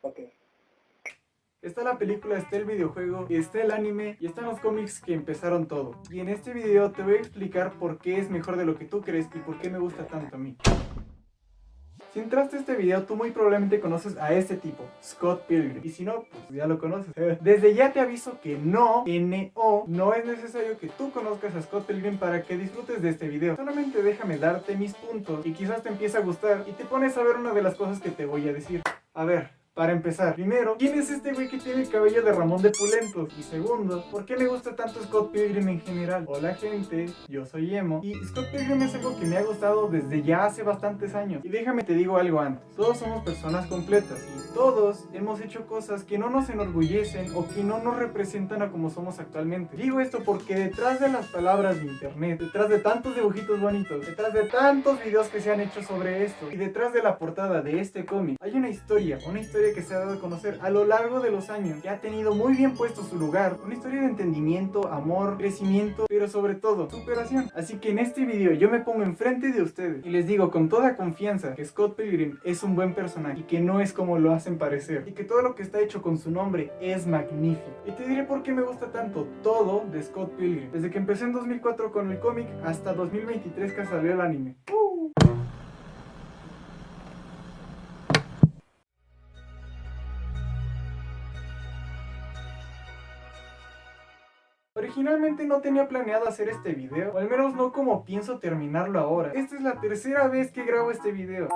Ok. Está la película, está el videojuego, está el anime y están los cómics que empezaron todo. Y en este video te voy a explicar por qué es mejor de lo que tú crees y por qué me gusta tanto a mí. Si entraste a este video, tú muy probablemente conoces a este tipo, Scott Pilgrim. Y si no, pues ya lo conoces. Desde ya te aviso que no es necesario que tú conozcas a Scott Pilgrim para que disfrutes de este video. Solamente déjame darte mis puntos y quizás te empiece a gustar y te pones a ver una de las cosas que te voy a decir. A ver, para empezar, primero, ¿quién es este güey que tiene el cabello de Ramón de Pulentos? Y segundo, ¿por qué me gusta tanto Scott Pilgrim en general? Hola gente, yo soy Emo y Scott Pilgrim es algo que me ha gustado desde ya hace bastantes años. Y déjame te digo algo antes, todos somos personas completas y todos hemos hecho cosas que no nos enorgullecen o que no nos representan a como somos actualmente. Digo esto porque detrás de las palabras de internet, detrás de tantos dibujitos bonitos, detrás de tantos videos que se han hecho sobre esto y detrás de la portada de este cómic, hay una historia que se ha dado a conocer a lo largo de los años, que ha tenido muy bien puesto su lugar, una historia de entendimiento, amor, crecimiento, pero sobre todo, superación. Así que en este video yo me pongo enfrente de ustedes y les digo con toda confianza que Scott Pilgrim es un buen personaje y que no es como lo hacen parecer y que todo lo que está hecho con su nombre es magnífico. Y te diré por qué me gusta tanto todo de Scott Pilgrim, desde que empecé en 2004 con el cómic hasta 2023 que salió el anime. Originalmente no tenía planeado hacer este video, o al menos no como pienso terminarlo ahora. Esta es la tercera vez que grabo este video.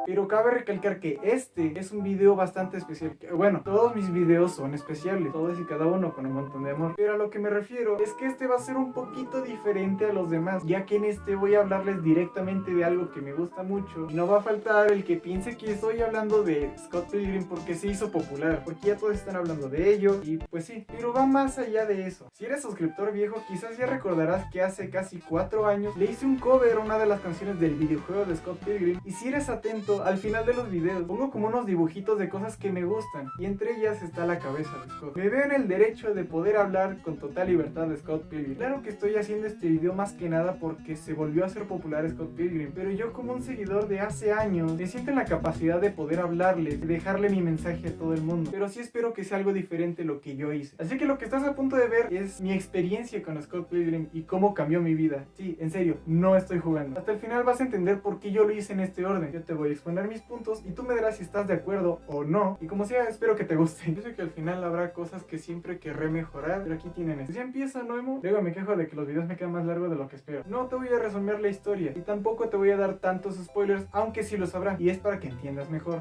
Pero cabe recalcar que este es un video bastante especial. Bueno, todos mis videos son especiales, todos y cada uno con un montón de amor. Pero a lo que me refiero es que este va a ser un poquito diferente a los demás, ya que en este voy a hablarles directamente de algo que me gusta mucho. Y no va a faltar el que piense que estoy hablando de Scott Pilgrim porque se hizo popular, porque ya todos están hablando de ello. Y pues sí, pero va más allá de eso. Si eres suscriptor viejo, quizás ya recordarás que hace casi 4 años le hice un cover a una de las canciones del videojuego de Scott Pilgrim. Y si eres atento, al final de los videos pongo como unos dibujitos de cosas que me gustan y entre ellas está la cabeza de Scott. Me veo en el derecho de poder hablar con total libertad de Scott Pilgrim. Claro que estoy haciendo este video más que nada porque se volvió a hacer popular Scott Pilgrim, pero yo como un seguidor de hace años me siento en la capacidad de poder hablarle, de dejarle mi mensaje a todo el mundo, pero sí espero que sea algo diferente lo que yo hice. Así que lo que estás a punto de ver es mi experiencia con Scott Pilgrim y cómo cambió mi vida. Sí, en serio, no estoy jugando. Hasta el final vas a entender por qué yo lo hice en este orden. Yo te voy a exponer mis puntos y tú me dirás si estás de acuerdo o no, y como sea, espero que te guste. Yo sé que al final habrá cosas que siempre querré mejorar, pero aquí tienen esto. Ya empieza, ¿no, Emo? Luego me quejo de que los videos me quedan más largos de lo que espero. No te voy a resumir la historia y tampoco te voy a dar tantos spoilers, aunque sí los habrá, y es para que entiendas mejor.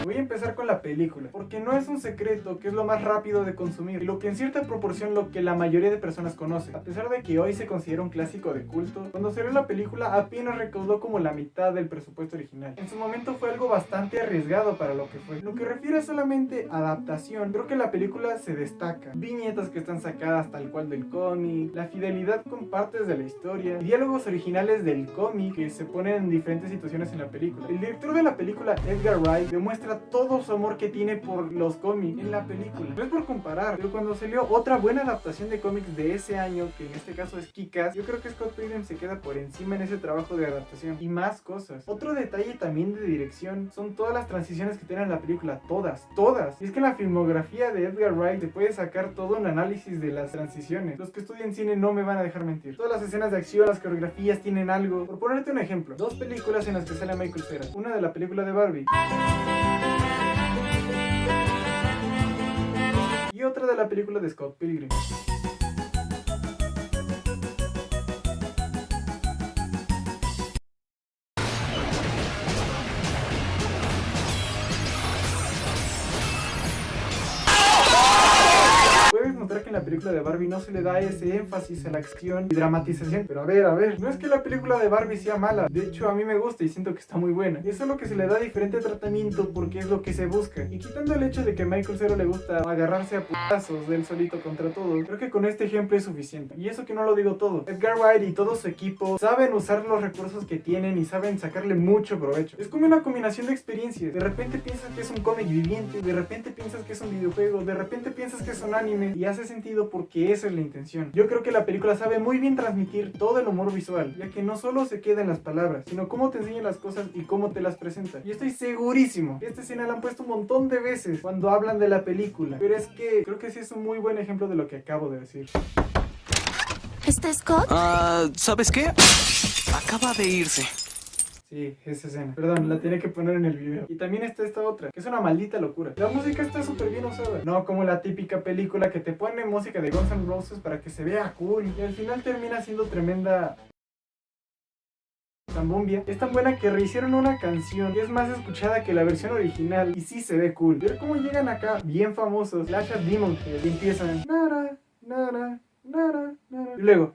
Voy a empezar con la película, porque no es un secreto que es lo más rápido de consumir y lo que en cierta proporción lo que la mayoría de personas conocen. A pesar de que hoy se considera un clásico de culto, cuando salió la película apenas recaudó como la mitad del presupuesto original. En su momento fue algo bastante arriesgado para lo que fue. Lo que refiere solamente a adaptación, creo que la película se destaca. Viñetas que están sacadas tal cual del cómic, la fidelidad con partes de la historia, diálogos originales del cómic que se ponen en diferentes situaciones en la película. El director de la película, Edgar Wright, demuestra todo su amor que tiene por los cómics en la película. No es por comparar, pero cuando salió otra buena adaptación de cómics de ese año, que en este caso es Kick-Ass, yo creo que Scott Pilgrim se queda por encima en ese trabajo de adaptación y más cosas. Otro detalle también de dirección son todas las transiciones que tiene la película, todas. Y es que en la filmografía de Edgar Wright se puede sacar todo un análisis de las transiciones. Los que estudian cine no me van a dejar mentir. Todas las escenas de acción, las coreografías tienen algo. Por ponerte un ejemplo, 2 películas en las que sale Michael Cera. Una de la película de Barbie y otra de la película de Scott Pilgrim. Puedes notar que en la película de Barbie no se le da ese énfasis a la acción y dramatización. Pero a ver, no es que la película de Barbie sea mala. De hecho, a mí me gusta y siento que está muy buena. Y eso es lo que se le da diferente tratamiento porque es lo que se busca. Y quitando el hecho de que a Michael Cera le gusta agarrarse a putazos de él solito contra todo, creo que con este ejemplo es suficiente. Y eso que no lo digo todo. Edgar Wright y todo su equipo saben usar los recursos que tienen y saben sacarle mucho provecho. Es como una combinación de experiencias. De repente piensas que es un cómic viviente, de repente piensas que es un videojuego, de repente piensas que es un anime y hace sentido sentido porque esa es la intención. Yo creo que la película sabe muy bien transmitir todo el humor visual, ya que no solo se queda en las palabras, sino cómo te enseña las cosas y cómo te las presenta. Y estoy segurísimo que esta escena la han puesto un montón de veces cuando hablan de la película, pero es que creo que sí es un muy buen ejemplo de lo que acabo de decir. ¿Está Scott? ¿Sabes qué? Acaba de irse. Sí, esa escena. Perdón, la tenía que poner en el video. Y también está esta otra, que es una maldita locura. La música está súper bien usada. No como la típica película que te pone música de Guns N' Roses para que se vea cool. Y al final termina siendo tremenda zambumbia. Es tan buena que rehicieron una canción que es más escuchada que la versión original. Y sí se ve cool. Ver cómo llegan acá, bien famosos, Slash at Demon Head, y empiezan nara, nara, nara, nara. Y luego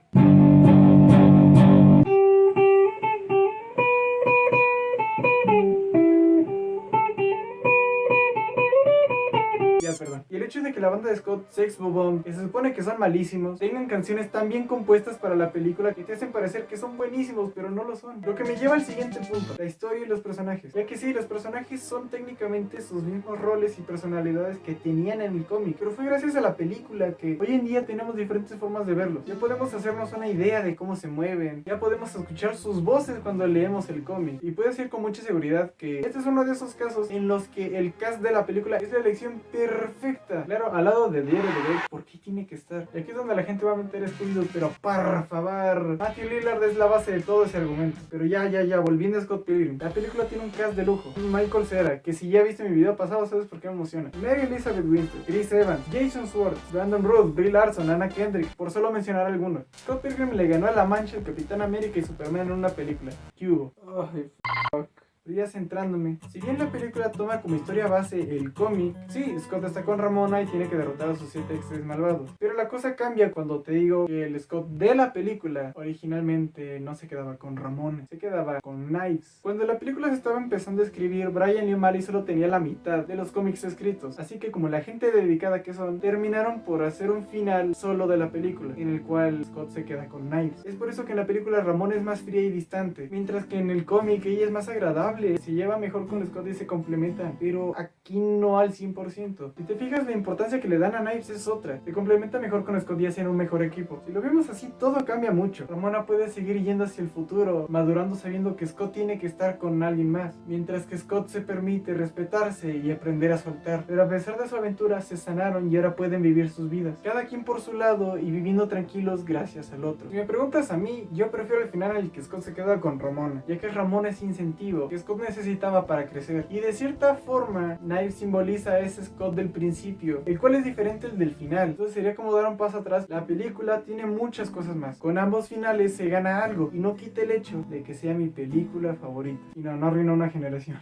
perdón. Y el hecho de que la banda de Scott, Sex Bob-omb, que se supone que son malísimos, tengan canciones tan bien compuestas para la película que te hacen parecer que son buenísimos, pero no lo son. Lo que me lleva al siguiente punto, la historia y los personajes. Ya que sí, los personajes son técnicamente sus mismos roles y personalidades que tenían en el cómic, pero fue gracias a la película que hoy en día tenemos diferentes formas de verlos. Ya podemos hacernos una idea de cómo se mueven, ya podemos escuchar sus voces cuando leemos el cómic. Y puedo decir con mucha seguridad que este es uno de esos casos en los que el cast de la película es la elección perfecta. Claro, al lado de Diario de Greg, ¿por qué tiene que estar? Y aquí es donde la gente va a meter Scooby-Doo, pero por favor, Matthew Lillard es la base de todo ese argumento. Pero ya, volviendo a Scott Pilgrim, la película tiene un cast de lujo. Michael Cera, que si ya viste mi video pasado, sabes por qué me emociona. Mary Elizabeth Winstead, Chris Evans, Jason Schwartz, Brandon Routh, Brie Larson, Anna Kendrick, por solo mencionar algunos. Scott Pilgrim le ganó a La Mancha, el Capitán América y Superman en una película. ¿Qué hubo? Ay, fuck. Pero ya centrándome, si bien la película toma como historia base el cómic, sí, Scott está con Ramona y tiene que derrotar a sus 7 exes malvados. Pero la cosa cambia cuando te digo que el Scott de la película originalmente no se quedaba con Ramona, se quedaba con Knives. Cuando la película se estaba empezando a escribir, Brian Lee O'Malley solo tenía la mitad de los cómics escritos, así que como la gente dedicada que son, terminaron por hacer un final solo de la película, en el cual Scott se queda con Knives. Es por eso que en la película Ramona es más fría y distante, mientras que en el cómic ella es más agradable, se lleva mejor con Scott y se complementan, pero aquí no al 100%. Si te fijas, la importancia que le dan a Knives es otra, se complementa mejor con Scott y hacen un mejor equipo. Si lo vemos así, todo cambia mucho. Ramona puede seguir yendo hacia el futuro, madurando sabiendo que Scott tiene que estar con alguien más, mientras que Scott se permite respetarse y aprender a soltar. Pero a pesar de su aventura, se sanaron y ahora pueden vivir sus vidas, cada quien por su lado y viviendo tranquilos gracias al otro. Si me preguntas a mí, yo prefiero el final en el que Scott se queda con Ramona, ya que Ramona es incentivo que Scott necesitaba para crecer. Y de cierta forma, Knives simboliza a ese Scott del principio, el cual es diferente al del final. Entonces sería como dar un paso atrás. La película tiene muchas cosas más. Con ambos finales se gana algo y no quita el hecho de que sea mi película favorita. Y no arruina una generación.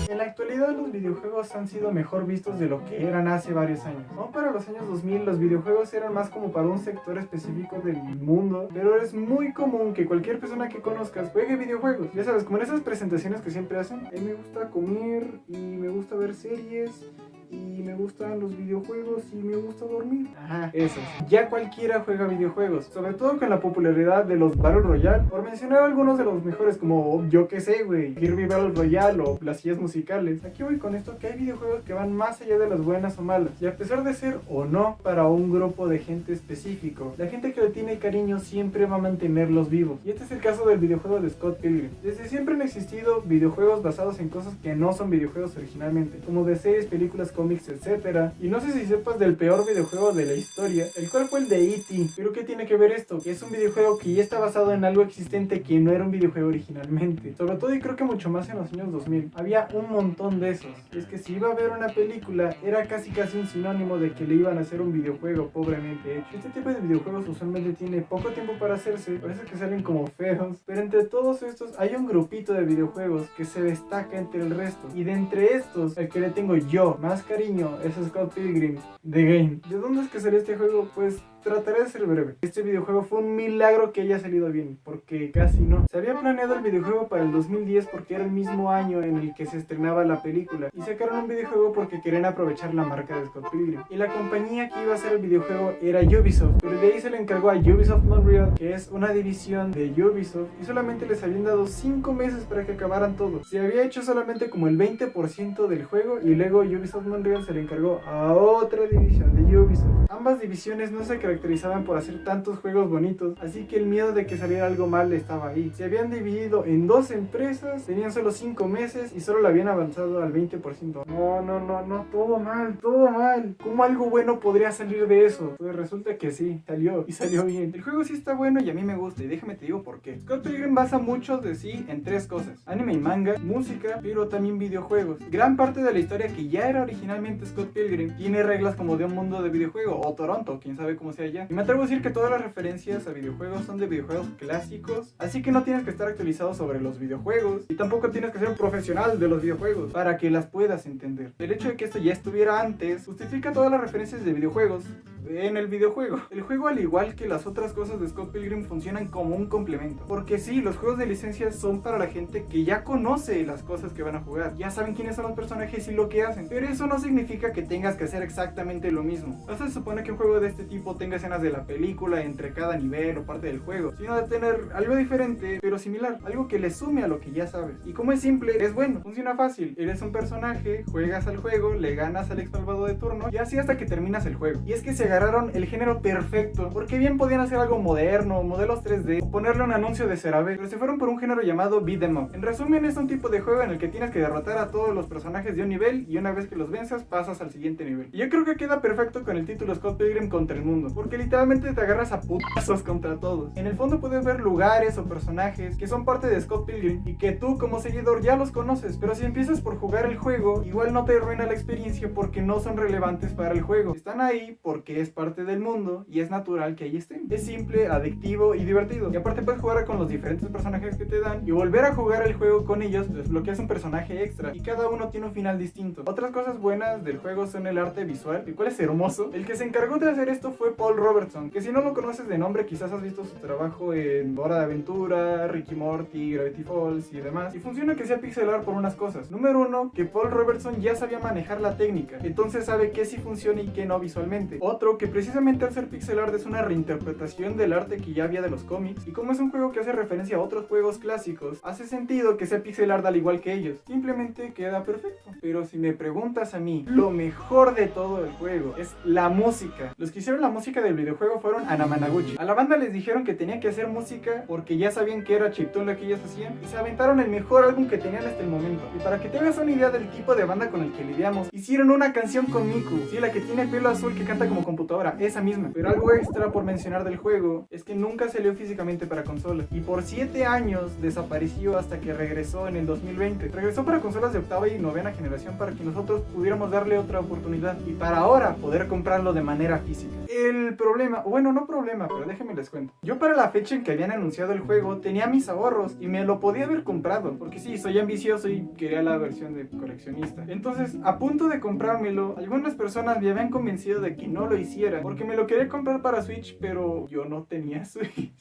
En la actualidad los videojuegos han sido mejor vistos de lo que eran hace varios años. Aún para los años 2000 los videojuegos eran más como para un sector específico del mundo, pero es muy común que cualquier persona que conozcas juegue videojuegos. Ya sabes, como en esas presentaciones que siempre hacen, a mí me gusta comer y me gusta ver series y me gustan los videojuegos y me gusta dormir. Ajá, esos. Ya cualquiera juega videojuegos, sobre todo con la popularidad de los Battle Royale, por mencionar algunos de los mejores como, yo que sé, güey, Kirby Battle Royale o las sillas musicales. Aquí voy con esto, que hay videojuegos que van más allá de las buenas o malas, y a pesar de ser o no para un grupo de gente específico, la gente que le tiene cariño siempre va a mantenerlos vivos. Y este es el caso del videojuego de Scott Pilgrim. Desde siempre han existido videojuegos basados en cosas que no son videojuegos originalmente, como de series, películas, cómics, etcétera. Y no sé si sepas del peor videojuego de la historia, el cual fue el de E.T. Pero ¿qué tiene que ver esto? Que es un videojuego que ya está basado en algo existente que no era un videojuego originalmente. Sobre todo, y creo que mucho más en los años 2000. Había un montón de esos. Y es que si iba a ver una película, era casi un sinónimo de que le iban a hacer un videojuego pobremente hecho. Este tipo de videojuegos usualmente tiene poco tiempo para hacerse, por eso que salen como feos. Pero entre todos estos hay un grupito de videojuegos que se destaca entre el resto. Y de entre estos, el que le tengo yo más cariño es Scott Pilgrim The Game. ¿De dónde es que salió este juego? Pues trataré de ser breve. Este videojuego fue un milagro que haya salido bien, porque casi no. Se había planeado el videojuego para el 2010 porque era el mismo año en el que se estrenaba la película, y sacaron un videojuego porque querían aprovechar la marca de Scott Pilgrim. Y la compañía que iba a hacer el videojuego era Ubisoft, pero de ahí se le encargó a Ubisoft Montreal, que es una división de Ubisoft, y solamente les habían dado 5 meses para que acabaran todo. Se había hecho solamente como el 20% del juego, y luego Ubisoft Montreal se le encargó a otra división de Ubisoft. Ambas divisiones no se caracterizaban por hacer tantos juegos bonitos, así que el miedo de que saliera algo mal estaba ahí. Se habían dividido en 2 empresas, tenían solo 5 meses y solo le habían avanzado al 20%. No, todo mal, todo mal. ¿Cómo algo bueno podría salir de eso? Pues resulta que sí, salió, y salió bien. El juego sí está bueno y a mí me gusta, y déjame te digo por qué. Scott Pilgrim basa mucho de sí en 3 cosas: anime y manga, música, pero también videojuegos. Gran parte de la historia, que ya era originalmente Scott Pilgrim, tiene reglas como de un mundo de videojuego, o Toronto, quién sabe cómo sea allá. Y me atrevo a decir que todas las referencias a videojuegos son de videojuegos clásicos, así que no tienes que estar actualizado sobre los videojuegos, y tampoco tienes que ser un profesional de los videojuegos para que las puedas entender. El hecho de que esto ya estuviera antes justifica todas las referencias de videojuegos en el videojuego. El juego, al igual que las otras cosas de Scott Pilgrim, funcionan como un complemento, porque sí, los juegos de licencia son para la gente que ya conoce las cosas que van a jugar, ya saben quiénes son los personajes y lo que hacen, pero eso no significa que tengas que hacer exactamente lo mismo. No se supone que un juego de este tipo tenga escenas de la película entre cada nivel o parte del juego, sino de tener algo diferente pero similar, algo que le sume a lo que ya sabes. Y como es simple, es bueno, funciona fácil. Eres un personaje, juegas al juego, le ganas al ex malvado de turno, y así hasta que terminas el juego. Y es que se agarraron el género perfecto, porque bien podían hacer algo moderno, modelos 3D, o ponerle un anuncio de CeraVe, pero se fueron por un género llamado Beat 'em Up. En resumen, es un tipo de juego en el que tienes que derrotar a todos los personajes de un nivel, y una vez que los venzas pasas al siguiente nivel. Y yo creo que queda perfecto con el título Scott Pilgrim contra el mundo, porque literalmente te agarras a putazos contra todos. En el fondo puedes ver lugares o personajes que son parte de Scott Pilgrim y que tú como seguidor ya los conoces, pero si empiezas por jugar el juego, igual no te arruina la experiencia porque no son relevantes para el juego. Están ahí porque es parte del mundo y es natural que ahí estén. Es simple, adictivo y divertido. Y aparte puedes jugar con los diferentes personajes que te dan y volver a jugar el juego con ellos, desbloqueas un personaje extra y cada uno tiene un final distinto. Otras cosas buenas del juego son el arte visual, el cual es hermoso. El que se encargó de hacer esto fue Paul Robertson, que si no lo conoces de nombre quizás has visto su trabajo en Hora de Aventura, Ricky Morty, Gravity Falls y demás. Y funciona que sea pixel art por unas cosas. Número 1, que Paul Robertson ya sabía manejar la técnica, entonces sabe qué sí funciona y qué no visualmente. Otro, que precisamente al ser pixel art es una reinterpretación del arte que ya había de los cómics, y como es un juego que hace referencia a otros juegos clásicos, hace sentido que sea pixel art al igual que ellos. Simplemente queda perfecto. Pero si me preguntas a mí, lo mejor de todo el juego es la música. Los que hicieron la música del videojuego fueron Anamanaguchi. A la banda les dijeron que tenían que hacer música porque ya sabían que era chiptune lo que ellos hacían, y se aventaron el mejor álbum que tenían hasta el momento. Y para que te hagas una idea del tipo de banda con el que lidiamos, hicieron una canción con Miku, sí, la que tiene pelo azul que canta como computadora, esa misma. Pero algo extra por mencionar del juego es que nunca salió físicamente para consolas, y por 7 años desapareció hasta que regresó en el 2020. Regresó para consolas de octava y novena generación para que nosotros pudiéramos darle otra oportunidad, y para ahora poder comprarlo de manera física. El problema, bueno, no problema, pero déjenme les cuento. Yo, para la fecha en que habían anunciado el juego, tenía mis ahorros y me lo podía haber comprado, porque sí, soy ambicioso y quería la versión de coleccionista. Entonces, a punto de comprármelo, algunas personas me habían convencido de que no lo hiciera, porque me lo quería comprar para Switch, pero yo no tenía Switch.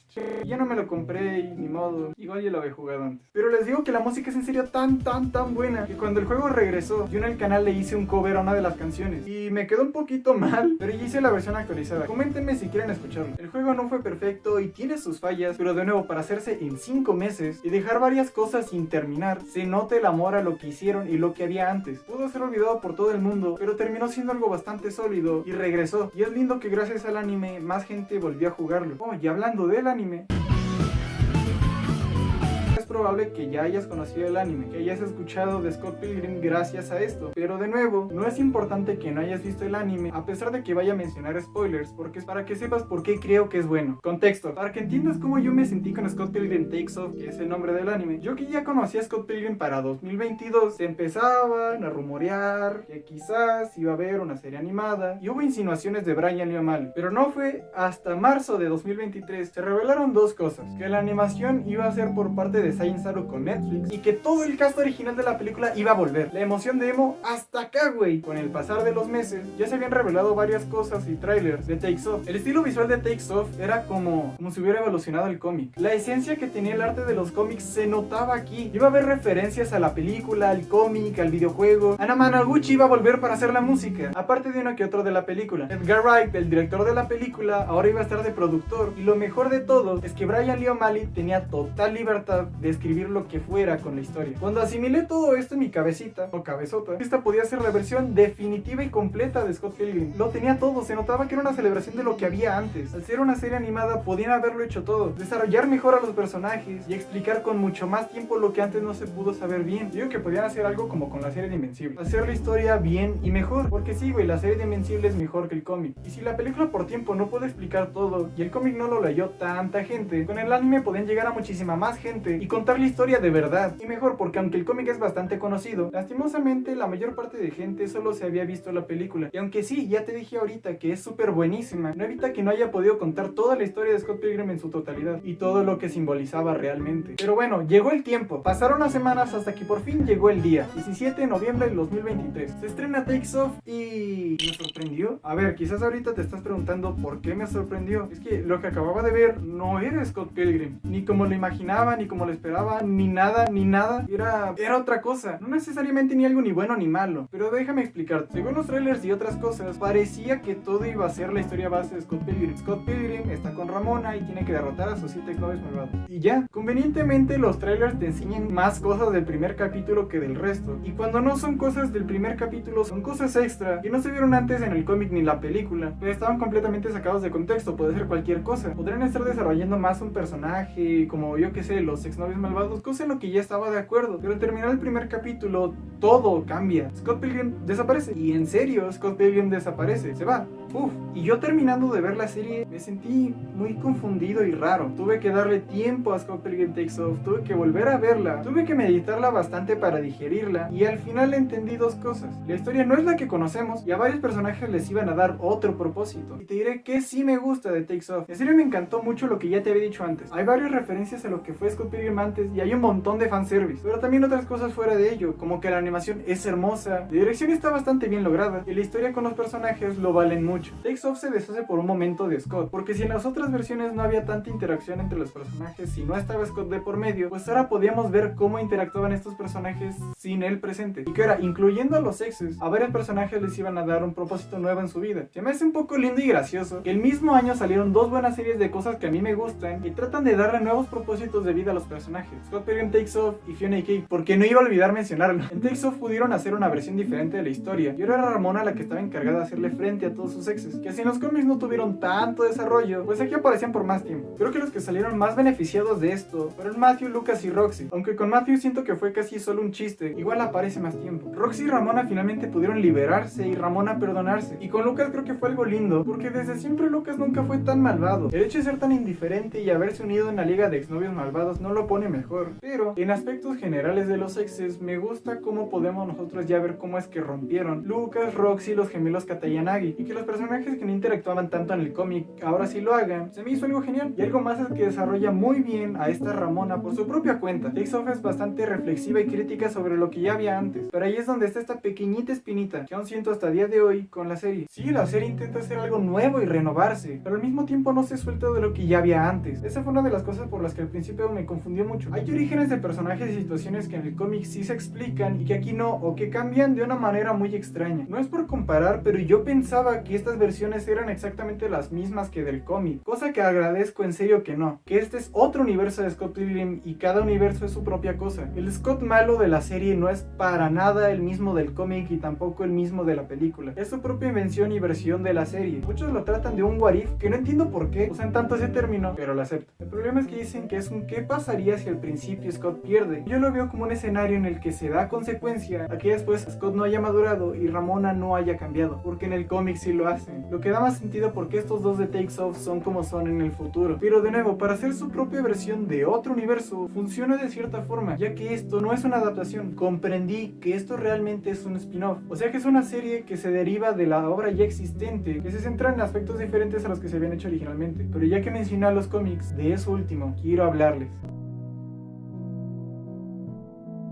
Ya no me lo compré y ni modo, igual ya lo había jugado antes. Pero les digo que la música es en serio tan buena, que cuando el juego regresó, yo en el canal le hice un cover a una de las canciones, y me quedó un poquito mal, pero ya hice la versión actualizada. Coméntenme si quieren escucharlo. El juego no fue perfecto y tiene sus fallas, pero de nuevo, para hacerse en 5 meses y dejar varias cosas sin terminar, se nota el amor a lo que hicieron y lo que había antes. Pudo ser olvidado por todo el mundo, pero terminó siendo algo bastante sólido y regresó. Y es lindo que gracias al anime más gente volvió a jugarlo. Oh, y hablando del anime, es probable que ya hayas conocido el anime, que hayas escuchado de Scott Pilgrim gracias a esto, pero de nuevo, no es importante que no hayas visto el anime, a pesar de que vaya a mencionar spoilers, porque es para que sepas por qué creo que es bueno. Contexto, para que entiendas cómo yo me sentí con Scott Pilgrim Takes Off, que es el nombre del anime. Yo, que ya conocía a Scott Pilgrim para 2022, se empezaban a rumorear que quizás iba a haber una serie animada, y hubo insinuaciones de Brian Lee O'Malley, pero no fue hasta marzo de 2023 se revelaron dos cosas: que la animación iba a ser por parte de Science Saru con Netflix y que todo el cast original de la película iba a volver. La emoción de emo hasta acá, güey. Con el pasar de los meses ya se habían revelado varias cosas y trailers de Takes Off. El estilo visual de Takes Off era como si hubiera evolucionado el cómic. La esencia que tenía el arte de los cómics se notaba aquí. Iba a haber referencias a la película, al cómic, al videojuego. Ana Managuchi iba a volver para hacer la música, aparte de uno que otro de la película. Edgar Wright, el director de la película, ahora iba a estar de productor. Y lo mejor de todo es que Brian Lee O'Malley tenía total libertad de escribir lo que fuera con la historia. Cuando asimilé todo esto en mi cabecita, o cabezota, esta podía ser la versión definitiva y completa de Scott Pilgrim. Lo tenía todo, se notaba que era una celebración de lo que había antes. Al ser una serie animada podían haberlo hecho todo, desarrollar mejor a los personajes y explicar con mucho más tiempo lo que antes no se pudo saber bien. Digo que podían hacer algo como con la serie de Invencible, hacer la historia bien y mejor, porque sí, güey, la serie de Invencible es mejor que el cómic. Y si la película por tiempo no puede explicar todo y el cómic no lo leyó tanta gente, con el anime podían llegar a muchísima más gente y contar la historia de verdad. Y mejor, porque aunque el cómic es bastante conocido, lastimosamente la mayor parte de gente solo se había visto la película. Y aunque sí, ya te dije ahorita que es súper buenísima, no evita que no haya podido contar toda la historia de Scott Pilgrim en su totalidad y todo lo que simbolizaba realmente. Pero bueno, llegó el tiempo. Pasaron las semanas hasta que por fin llegó el día. 17 de noviembre del 2023. Se estrena Takes Off y... ¿me sorprendió? A ver, quizás ahorita te estás preguntando por qué me sorprendió. Es que lo que acababa de ver no era Scott Pilgrim. Ni como lo imaginaba, ni como lo esperaba, ni nada. Era otra cosa. No necesariamente ni algo ni bueno ni malo. Pero déjame explicarte. Según los trailers y otras cosas, parecía que todo iba a ser la historia base de Scott Pilgrim. Scott Pilgrim está con Ramona y tiene que derrotar a sus 7 exnovios malvados. Y ya, convenientemente los trailers te enseñan más cosas del primer capítulo que del resto. Y cuando no son cosas del primer capítulo, son cosas extra que no se vieron antes en el cómic ni la película. Pero estaban completamente sacados de contexto, puede ser cualquier cosa. Podrían estar desarrollando más un personaje, como yo que sé, los exnovios malvados, cosa en lo que ya estaba de acuerdo. Pero al terminar el primer capítulo, todo cambia. Scott Pilgrim desaparece. Y en serio, Scott Pilgrim desaparece, se va. Y yo terminando de ver la serie me sentí muy confundido y raro. Tuve que darle tiempo a Scott Pilgrim Takes Off, tuve que volver a verla, tuve que meditarla bastante para digerirla y al final entendí dos cosas. La historia no es la que conocemos y a varios personajes les iban a dar otro propósito. Y te diré que sí me gusta de Takes Off. En serio me encantó mucho lo que ya te había dicho antes. Hay varias referencias a lo que fue Scott Pilgrim antes y hay un montón de fanservice, pero también otras cosas fuera de ello, como que la animación es hermosa, la dirección está bastante bien lograda y la historia con los personajes lo valen mucho. Takes Off se deshace por un momento de Scott, porque si en las otras versiones no había tanta interacción entre los personajes y no estaba Scott de por medio, pues ahora podíamos ver cómo interactuaban estos personajes sin él presente. Y que ahora, incluyendo a los exes, a varios personajes les iban a dar un propósito nuevo en su vida. Se me hace un poco lindo y gracioso que el mismo año salieron dos buenas series de cosas que a mí me gustan y tratan de darle nuevos propósitos de vida a los personajes. Scott Pilgrim Takes Off y Fiona y Cake, porque no iba a olvidar mencionarlo. En Takes Off pudieron hacer una versión diferente de la historia y ahora era Ramona la que estaba encargada de hacerle frente a todos sus exes, que si en los cómics no tuvieron tanto desarrollo, pues aquí aparecían por más tiempo. Creo que los que salieron más beneficiados de esto fueron Matthew, Lucas y Roxy, aunque con Matthew siento que fue casi solo un chiste, igual aparece más tiempo. Roxy y Ramona finalmente pudieron liberarse y Ramona perdonarse, y con Lucas creo que fue algo lindo, porque desde siempre Lucas nunca fue tan malvado. El hecho de ser tan indiferente y haberse unido en la liga de exnovios malvados no lo pone mejor, pero en aspectos generales de los exes me gusta cómo podemos nosotros ya ver cómo es que rompieron Lucas, Roxy y los gemelos Katayanagi, y que los personajes que no interactuaban tanto en el cómic ahora sí lo hagan. Se me hizo algo genial, y algo más es que desarrolla muy bien a esta Ramona por su propia cuenta. Takes Off es bastante reflexiva y crítica sobre lo que ya había antes, pero ahí es donde está esta pequeñita espinita que aún siento hasta día de hoy con la serie. Sí, la serie intenta hacer algo nuevo y renovarse, pero al mismo tiempo no se suelta de lo que ya había antes. Esa fue una de las cosas por las que al principio me confundió mucho. Hay orígenes de personajes y situaciones que en el cómic sí se explican y que aquí no, o que cambian de una manera muy extraña. No es por comparar, pero yo pensaba que estas versiones eran exactamente las mismas que del cómic, cosa que agradezco en serio que no, que este es otro universo de Scott Pilgrim y cada universo es su propia cosa. El Scott malo de la serie no es para nada el mismo del cómic y tampoco el mismo de la película, es su propia invención y versión de la serie. Muchos lo tratan de un what if, que no entiendo por qué usan tanto ese término, pero lo acepto. El problema es que dicen que es un ¿qué pasaría si al principio Scott pierde? Yo lo veo como un escenario en el que se da consecuencia a que después Scott no haya madurado y Ramona no haya cambiado, porque en el cómic sí lo hacen, lo que da más sentido porque estos dos de Takes Off son como son en el futuro. Pero de nuevo, para hacer su propia versión de otro universo, funciona de cierta forma, ya que esto no es una adaptación. Comprendí que esto realmente es un spin-off, o sea que es una serie que se deriva de la obra ya existente, que se centra en aspectos diferentes a los que se habían hecho originalmente. Pero ya que mencioné a los cómics, de eso último quiero hablarles.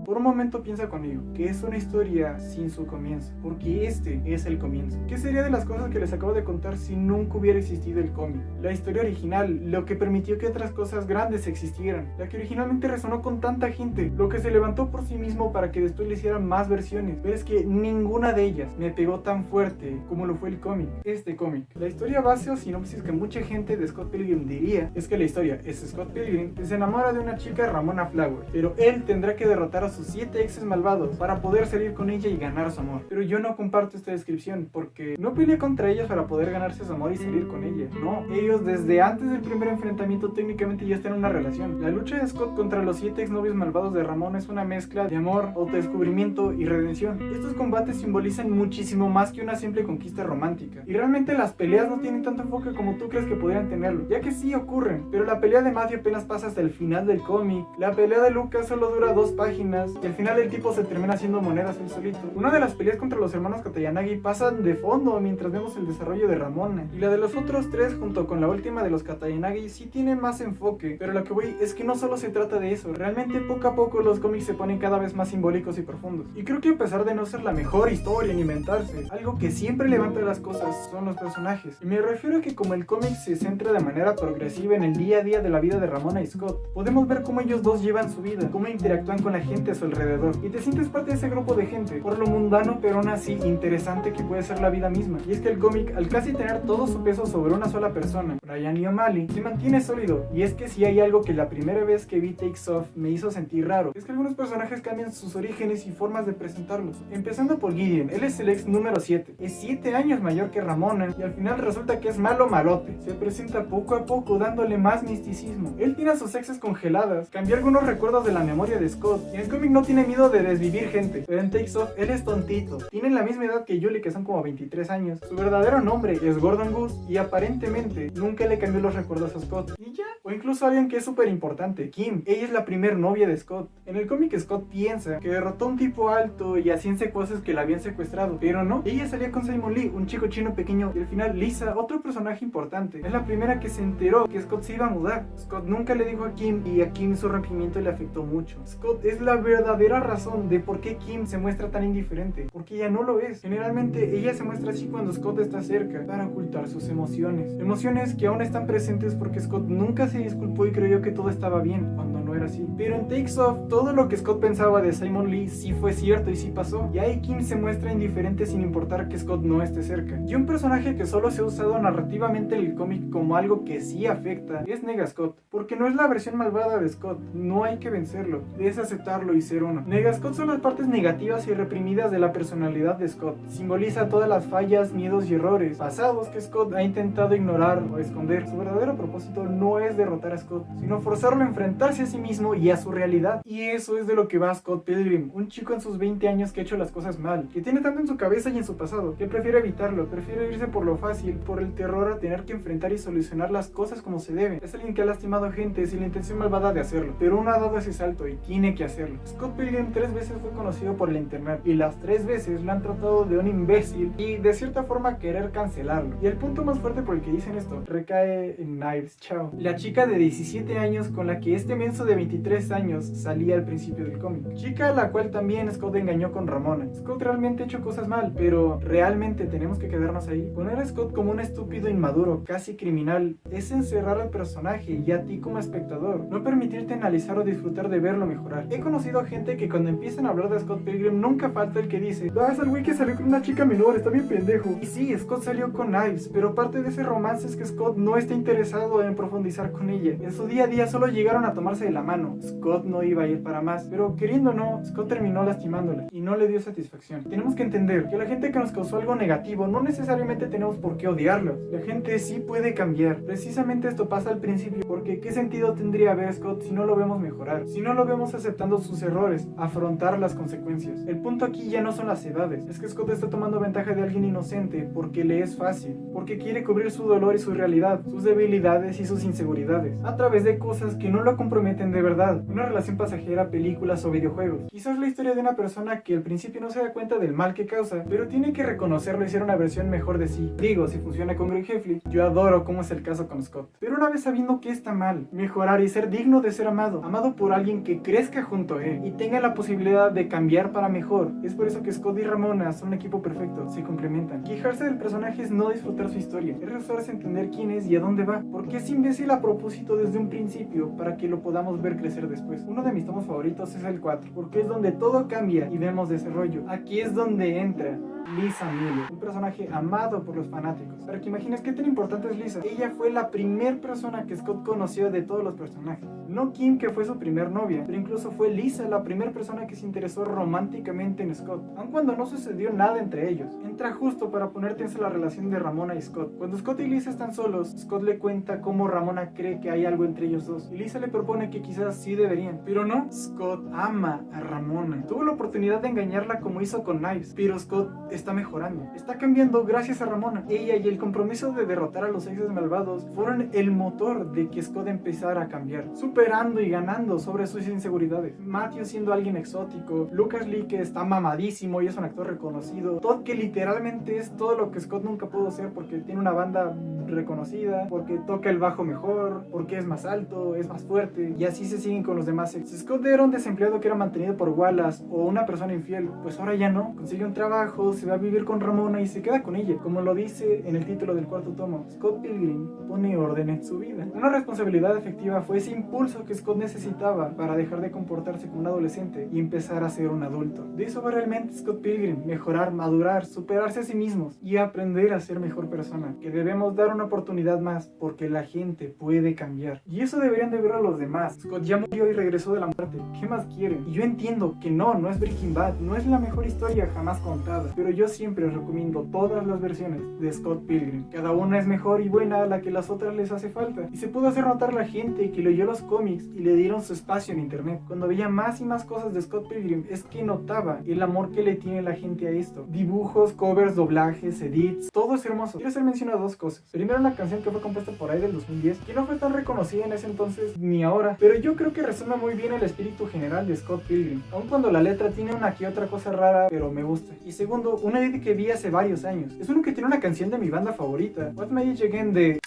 Por un momento piensa conmigo, que es una historia sin su comienzo, porque este es el comienzo. ¿Qué sería de las cosas que les acabo de contar si nunca hubiera existido el cómic? La historia original, lo que permitió que otras cosas grandes existieran, la que originalmente resonó con tanta gente, lo que se levantó por sí mismo para que después le hicieran más versiones, pero es que ninguna de ellas me pegó tan fuerte como lo fue el cómic, este cómic. La historia base o sinopsis que mucha gente de Scott Pilgrim diría es que la historia es Scott Pilgrim que se enamora de una chica, Ramona Flowers, pero él tendrá que derrotar a sus 7 exes malvados para poder salir con ella y ganar su amor. Pero yo no comparto esta descripción porque no pelea contra ellos para poder ganarse su amor y salir con ella. No, ellos desde antes del primer enfrentamiento técnicamente ya están en una relación. La lucha de Scott contra los 7 exnovios malvados de Ramona es una mezcla de amor, autodescubrimiento y redención. Estos combates simbolizan muchísimo más que una simple conquista romántica. Y realmente las peleas no tienen tanto enfoque como tú crees que podrían tenerlo, ya que sí ocurren, pero la pelea de Matthew apenas pasa hasta el final del cómic. La pelea de Lucas solo dura 2 páginas y al final el tipo se termina haciendo monedas él solito. Una de las peleas contra los hermanos Katayanagi pasan de fondo mientras vemos el desarrollo de Ramona, y la de los otros 3 junto con la última de los Katayanagi sí tienen más enfoque, pero lo que voy es que no solo se trata de eso, realmente poco a poco los cómics se ponen cada vez más simbólicos y profundos. Y creo que a pesar de no ser la mejor historia en inventarse, algo que siempre levanta las cosas son los personajes. Y me refiero a que como el cómic se centra de manera progresiva en el día a día de la vida de Ramona y Scott, podemos ver cómo ellos dos llevan su vida, cómo interactúan con la gente a su alrededor, y te sientes parte de ese grupo de gente, por lo mundano pero aún así interesante que puede ser la vida misma. Y es que el cómic, al casi tener todo su peso sobre una sola persona, Brian y O'Malley, se mantiene sólido. Y es que si hay algo que la primera vez que vi Takes Off me hizo sentir raro, es que algunos personajes cambian sus orígenes y formas de presentarlos, empezando por Gideon. Él es el ex número 7, es 7 años mayor que Ramona y al final resulta que es malo malote. Se presenta poco a poco dándole más misticismo. Él tiene a sus exes congeladas, cambió algunos recuerdos de la memoria de Scott, y en el cómic no tiene miedo de desvivir gente, pero en Takes Off él es tontito. Tienen la misma edad que Julie, que son como 23 años. Su verdadero nombre es Gordon Goose y aparentemente nunca le cambió los recuerdos a Scott. Y ya. O incluso alguien que es súper importante, Kim. Ella es la primer novia de Scott. En el cómic Scott piensa que derrotó a un tipo alto y hacían secuaces que la habían secuestrado, pero no. Ella salía con Simon Lee, un chico chino pequeño, y al final Lisa, otro personaje importante, es la primera que se enteró que Scott se iba a mudar. Scott nunca le dijo a Kim y a Kim su rompimiento le afectó mucho. Scott es la verdadera razón de por qué Kim se muestra tan indiferente, porque ella no lo es. Generalmente ella se muestra así cuando Scott está cerca, para ocultar sus emociones. Emociones que aún están presentes porque Scott nunca se disculpó y creyó que todo estaba bien, cuando no era así. Pero en Takes Off, todo lo que Scott pensaba de Simon Lee sí fue cierto y sí pasó. Y ahí Kim se muestra indiferente sin importar que Scott no esté cerca. Y un personaje que solo se ha usado narrativamente en el cómic como algo que sí afecta es Nega Scott, porque no es la versión malvada de Scott, no hay que vencerlo, es aceptarlo y ser uno. Nega Scott son las partes negativas y reprimidas de la personalidad de Scott. Simboliza todas las fallas, miedos y errores pasados que Scott ha intentado ignorar o esconder. Su verdadero propósito no es derrotar a Scott, sino forzarlo a enfrentarse a sí mismo y a su realidad. Y eso es de lo que va Scott Pilgrim, un chico en sus 20 años que ha hecho las cosas mal, que tiene tanto en su cabeza y en su pasado, que prefiere evitarlo, prefiere irse por lo fácil, por el terror a tener que enfrentar y solucionar las cosas como se deben. Es alguien que ha lastimado gente sin la intención malvada de hacerlo, pero uno ha dado ese salto y tiene que hacerlo. Scott Pilgrim 3 veces fue conocido por el internet y las 3 veces lo han tratado de un imbécil y de cierta forma querer cancelarlo. Y el punto más fuerte por el que dicen esto recae en Knives Chow, la chica de 17 años con la que este menso de 23 años salía al principio del cómic, chica a la cual también Scott engañó con Ramona. Scott realmente ha hecho cosas mal, pero ¿realmente tenemos que quedarnos ahí? Poner a Scott como un estúpido inmaduro, casi criminal, es encerrar al personaje y a ti como espectador, no permitirte analizar o disfrutar de verlo mejorar. He conocido a gente que cuando empiezan a hablar de Scott Pilgrim nunca falta el que dice: "Ah, es el güey que salió con una chica menor, está bien pendejo". Y sí, Scott salió con Knives, pero parte de ese romance es que Scott no está interesado en profundizar con ella. En su día a día solo llegaron a tomarse de la mano. Scott no iba a ir para más, pero queriendo o no, Scott terminó lastimándola y no le dio satisfacción. Tenemos que entender que la gente que nos causó algo negativo no necesariamente tenemos por qué odiarlos. La gente sí puede cambiar. Precisamente esto pasa al principio, porque ¿qué sentido tendría ver a Scott si no lo vemos mejorar? Si no lo vemos aceptando sus errores, afrontar las consecuencias. El punto aquí ya no son las edades, es que Scott está tomando ventaja de alguien inocente porque le es fácil, porque quiere cubrir su dolor y su realidad, sus debilidades y sus inseguridades, a través de cosas que no lo comprometen de verdad, una relación pasajera, películas o videojuegos. Quizás la historia de una persona que al principio no se da cuenta del mal que causa, pero tiene que reconocerlo y ser una versión mejor de sí. Digo, si funciona con Greg Heffley, yo adoro cómo es el caso con Scott. Pero una vez sabiendo que está mal, mejorar y ser digno de ser amado, amado por alguien que crezca junto a él y tenga la posibilidad de cambiar para mejor. Es por eso que Scott y Ramona son un equipo perfecto, se complementan. Quejarse del personaje es no disfrutar su historia, es rehusarse a entender quién es y a dónde va, porque es imbécil a propósito desde un principio para que lo podamos ver crecer después. Uno de mis tomos favoritos es el 4, porque es donde todo cambia y vemos desarrollo. Aquí es donde entra Lisa Miller, un personaje amado por los fanáticos. Para que imagines qué tan importante es Lisa, ella fue la primer persona que Scott conoció de todos los personajes. No Kim, que fue su primer novia, pero incluso fue Lisa la primera persona que se interesó románticamente en Scott, aun cuando no sucedió nada entre ellos. Entra justo para poner tensa la relación de Ramona y Scott. Cuando Scott y Lisa están solos, Scott le cuenta cómo Ramona cree que hay algo entre ellos dos, y Lisa le propone que quizás sí deberían, pero no. Scott ama a Ramona. Tuvo la oportunidad de engañarla como hizo con Knives, pero Scott está mejorando, está cambiando gracias a Ramona. Ella y el compromiso de derrotar a los exes malvados fueron el motor de que Scott empezara a cambiar, superando y ganando sobre sus inseguridades. Matthew siendo alguien exótico, Lucas Lee que está mamadísimo y es un actor reconocido, Todd que literalmente es todo lo que Scott nunca pudo ser porque tiene una banda reconocida, porque toca el bajo mejor, porque es más alto, es más fuerte, y así se siguen con los demás exes. Scott era un desempleado que era mantenido por Wallace o una persona infiel, pues ahora ya no, consigue un trabajo, se va a vivir con Ramona y se queda con ella. Como lo dice en el título del 4º tomo, Scott Pilgrim pone orden en su vida. Una responsabilidad efectiva fue ese impulso que Scott necesitaba para dejar de comportarse como un adolescente y empezar a ser un adulto. De eso va realmente Scott Pilgrim: mejorar, madurar, superarse a sí mismos y aprender a ser mejor persona. Que debemos dar una oportunidad más porque la gente puede cambiar. Y eso deberían de ver a los demás. Scott ya murió y regresó de la muerte. ¿Qué más quieren? Y yo entiendo que no es Breaking Bad, no es la mejor historia jamás contada, pero yo siempre recomiendo todas las versiones de Scott Pilgrim. Cada una es mejor y buena a la que las otras les hace falta. Y se pudo hacer notar la gente que leyó los cómics y le dieron su espacio en internet. Cuando veía más y más cosas de Scott Pilgrim es que notaba el amor que le tiene la gente a esto. Dibujos, covers, doblajes, edits, todo es hermoso. Quiero hacer mención a dos cosas. Primero, una canción que fue compuesta por ahí del 2010, que no fue tan reconocida en ese entonces ni ahora, pero yo creo que resuena muy bien el espíritu general de Scott Pilgrim, aun cuando la letra tiene una que otra cosa rara, pero me gusta. Y segundo, una edit que vi hace varios años. Es uno que tiene una canción de mi banda favorita, What Made It Again, de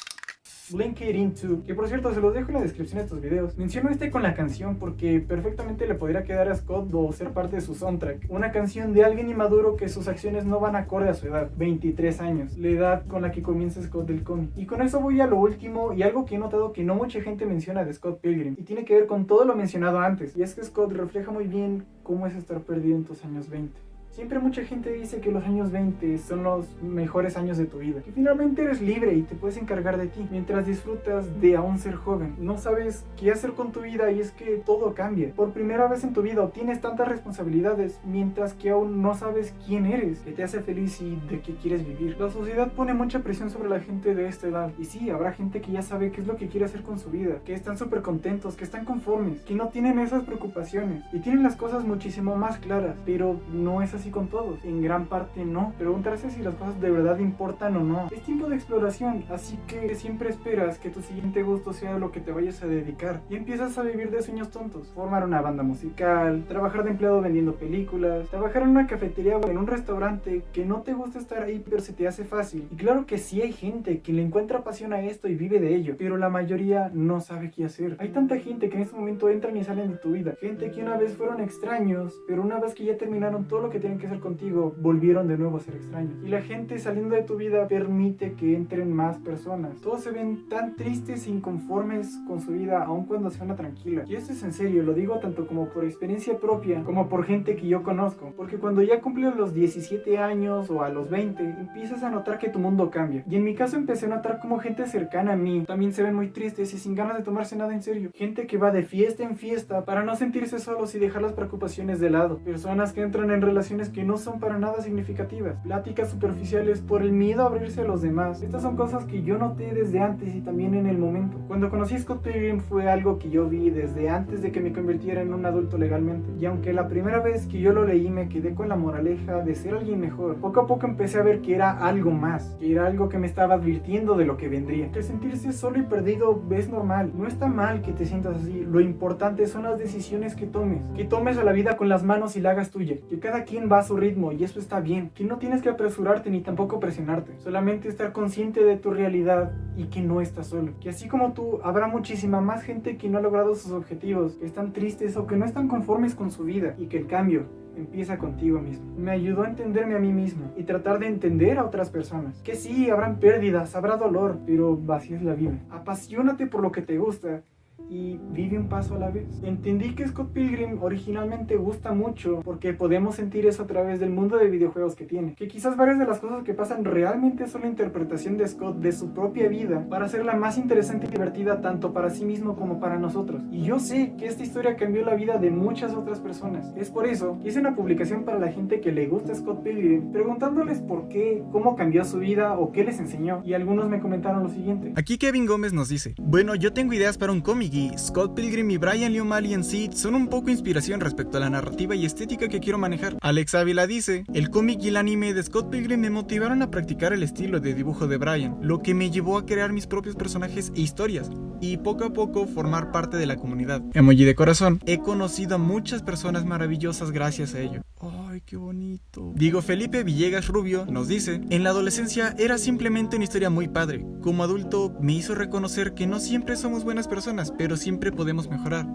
Blink-182, que por cierto se los dejo en la descripción de estos videos. Menciono con la canción porque perfectamente le podría quedar a Scott o ser parte de su soundtrack. Una canción de alguien inmaduro que sus acciones no van acorde a su edad, 23 años, la edad con la que comienza Scott del cómic. Y con eso voy a lo último y algo que he notado que no mucha gente menciona de Scott Pilgrim, y tiene que ver con todo lo mencionado antes, y es que Scott refleja muy bien cómo es estar perdido en tus años 20. Siempre mucha gente dice que los años 20 son los mejores años de tu vida, que finalmente eres libre y te puedes encargar de ti, mientras disfrutas de aún ser joven. No sabes qué hacer con tu vida y es que todo cambia. Por primera vez en tu vida obtienes tantas responsabilidades, mientras que aún no sabes quién eres, qué te hace feliz y de qué quieres vivir. La sociedad pone mucha presión sobre la gente de esta edad, y sí, habrá gente que ya sabe qué es lo que quiere hacer con su vida, que están súper contentos, que están conformes, que no tienen esas preocupaciones y tienen las cosas muchísimo más claras, pero no es así con todos, en gran parte no. Preguntarse si las cosas de verdad importan o no. Es tiempo de exploración, así que siempre esperas que tu siguiente gusto sea lo que te vayas a dedicar y empiezas a vivir de sueños tontos. Formar una banda musical, trabajar de empleado vendiendo películas, trabajar en una cafetería o en un restaurante que no te gusta estar ahí pero se te hace fácil. Y claro que sí hay gente que le encuentra pasión a esto y vive de ello, pero la mayoría no sabe qué hacer. Hay tanta gente que en este momento entran y salen de tu vida, gente que una vez fueron extraños, pero una vez que ya terminaron todo lo que tienen que hacer contigo, volvieron de nuevo a ser extraños. Y la gente saliendo de tu vida permite que entren más personas. Todos se ven tan tristes e inconformes con su vida, aun cuando sea una tranquila. Y esto es en serio, lo digo tanto como por experiencia propia, como por gente que yo conozco. Porque cuando ya cumples los 17 años o a los 20, empiezas a notar que tu mundo cambia. Y en mi caso empecé a notar como gente cercana a mí también se ven muy tristes y sin ganas de tomarse nada en serio. Gente que va de fiesta en fiesta para no sentirse solos y dejar las preocupaciones de lado. Personas que entran en relaciones conversaciones que no son para nada significativas, pláticas superficiales por el miedo a abrirse a los demás. Estas son cosas que yo noté desde antes y también en el momento. Cuando conocí a Scott Pilgrim fue algo que yo vi desde antes de que me convirtiera en un adulto legalmente, y aunque la primera vez que yo lo leí me quedé con la moraleja de ser alguien mejor, poco a poco empecé a ver que era algo más, que era algo que me estaba advirtiendo de lo que vendría, que sentirse solo y perdido es normal, no está mal que te sientas así, lo importante son las decisiones que tomes a la vida con las manos y la hagas tuya, que cada quien va a su ritmo y eso está bien, que no tienes que apresurarte ni tampoco presionarte, solamente estar consciente de tu realidad y que no estás solo, que así como tú habrá muchísima más gente que no ha logrado sus objetivos, que están tristes o que no están conformes con su vida, y que el cambio empieza contigo mismo. Me ayudó a entenderme a mí mismo y tratar de entender a otras personas. Que sí, habrán pérdidas, habrá dolor, pero así es la vida. Apasionate por lo que te gusta y vive un paso a la vez. Entendí que Scott Pilgrim originalmente gusta mucho porque podemos sentir eso a través del mundo de videojuegos que tiene, que quizás varias de las cosas que pasan realmente son la interpretación de Scott de su propia vida para hacerla más interesante y divertida tanto para sí mismo como para nosotros. Y yo sé que esta historia cambió la vida de muchas otras personas. Es por eso que hice una publicación para la gente que le gusta Scott Pilgrim, preguntándoles por qué, cómo cambió su vida o qué les enseñó, y algunos me comentaron lo siguiente. Aquí Kevin Gómez nos dice: bueno, yo tengo ideas para un cómic y Scott Pilgrim y Brian Lee O'Malley en sí son un poco inspiración respecto a la narrativa y estética que quiero manejar. Alex Ávila dice: el cómic y el anime de Scott Pilgrim me motivaron a practicar el estilo de dibujo de Brian, lo que me llevó a crear mis propios personajes e historias y poco a poco formar parte de la comunidad. Emoji de corazón. He conocido a muchas personas maravillosas gracias a ello. ¡Ay, qué bonito! Diego Felipe Villegas Rubio nos dice: en la adolescencia era simplemente una historia muy padre. Como adulto me hizo reconocer que no siempre somos buenas personas, pero siempre podemos mejorar.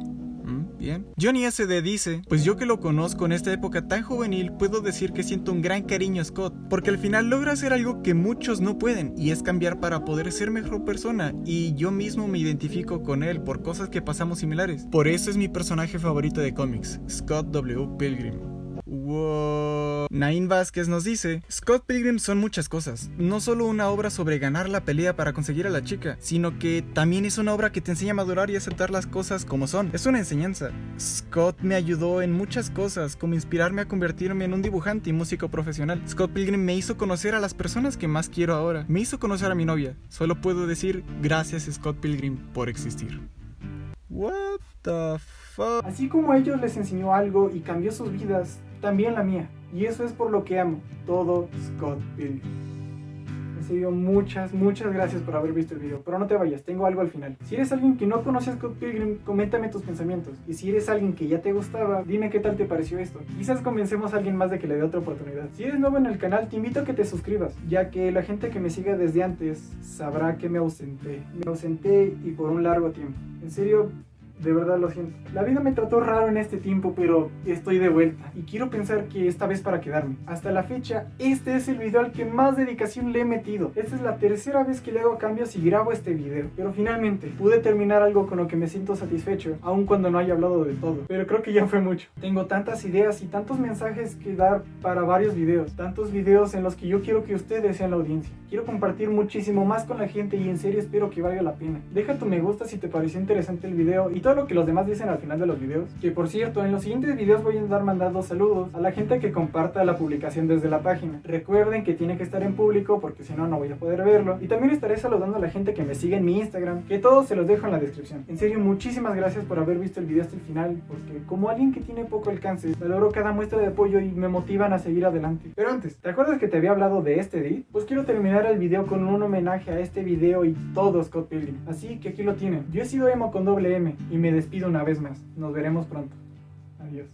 Bien. Johnny SD dice: pues yo que lo conozco en esta época tan juvenil, puedo decir que siento un gran cariño a Scott, porque al final logra hacer algo que muchos no pueden, y es cambiar para poder ser mejor persona, y yo mismo me identifico con él por cosas que pasamos similares. Por eso es mi personaje favorito de cómics, Scott W. Pilgrim. Wow. Nain Vázquez nos dice: Scott Pilgrim son muchas cosas, no solo una obra sobre ganar la pelea para conseguir a la chica, sino que también es una obra que te enseña a madurar y aceptar las cosas como son. Es una enseñanza. Scott me ayudó en muchas cosas, como inspirarme a convertirme en un dibujante y músico profesional. Scott Pilgrim me hizo conocer a las personas que más quiero ahora, me hizo conocer a mi novia. Solo puedo decir gracias Scott Pilgrim por existir. What the fuck. Así como a ellos les enseñó algo y cambió sus vidas, también la mía. Y eso es por lo que amo todo Scott Pilgrim. En serio, muchas gracias por haber visto el video. Pero no te vayas, tengo algo al final. Si eres alguien que no conoce a Scott Pilgrim, coméntame tus pensamientos. Y si eres alguien que ya te gustaba, dime qué tal te pareció esto. Quizás convencemos a alguien más de que le dé otra oportunidad. Si eres nuevo en el canal, te invito a que te suscribas, ya que la gente que me sigue desde antes sabrá que me ausenté. Me ausenté y por un largo tiempo. En serio, de verdad lo siento. La vida me trató raro en este tiempo, pero estoy de vuelta y quiero pensar que esta vez para quedarme. Hasta la fecha, este es el video al que más dedicación le he metido. Esta es la tercera vez que le hago cambios y grabo este video, pero finalmente pude terminar algo con lo que me siento satisfecho, aun cuando no haya hablado de todo. Pero creo que ya fue mucho. Tengo tantas ideas y tantos mensajes que dar para varios videos, tantos videos en los que yo quiero que ustedes sean la audiencia. Quiero compartir muchísimo más con la gente y en serio espero que valga la pena. Deja tu me gusta si te pareció interesante el video y todo lo que los demás dicen al final de los videos. Que por cierto, en los siguientes videos voy a estar mandando saludos a la gente que comparta la publicación desde la página. Recuerden que tiene que estar en público porque si no, no voy a poder verlo. Y también estaré saludando a la gente que me sigue en mi Instagram, que todos se los dejo en la descripción. En serio, muchísimas gracias por haber visto el video hasta el final, porque como alguien que tiene poco alcance, valoro cada muestra de apoyo y me motivan a seguir adelante. Pero antes, ¿te acuerdas que te había hablado de este edit? Pues quiero terminar el video con un homenaje a este video y todo Scott Pilgrim. Así que aquí lo tienen. Yo he sido Emo con doble M y me despido una vez más. Nos veremos pronto. Adiós.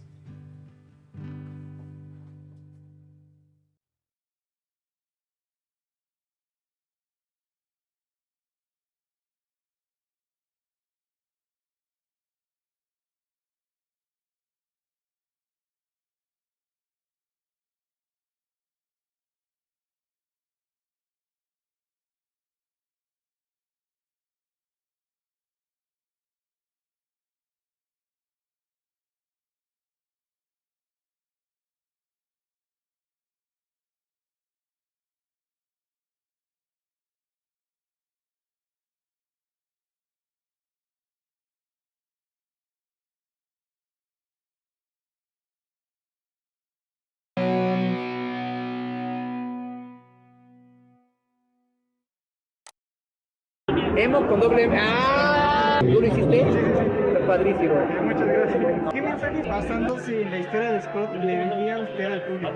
Emo con doble M. ¡Ah! ¿Tú lo hiciste? Está padrísimo. Muchas gracias. ¿Qué mensaje basándose en la historia de Scott le diría usted al público?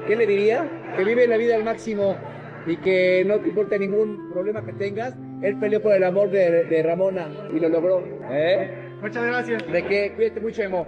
¿Qué le diría? Que vive la vida al máximo y que no te importa ningún problema que tengas. Él peleó por el amor de Ramona y lo logró. Muchas gracias. De que cuídate mucho, Emo.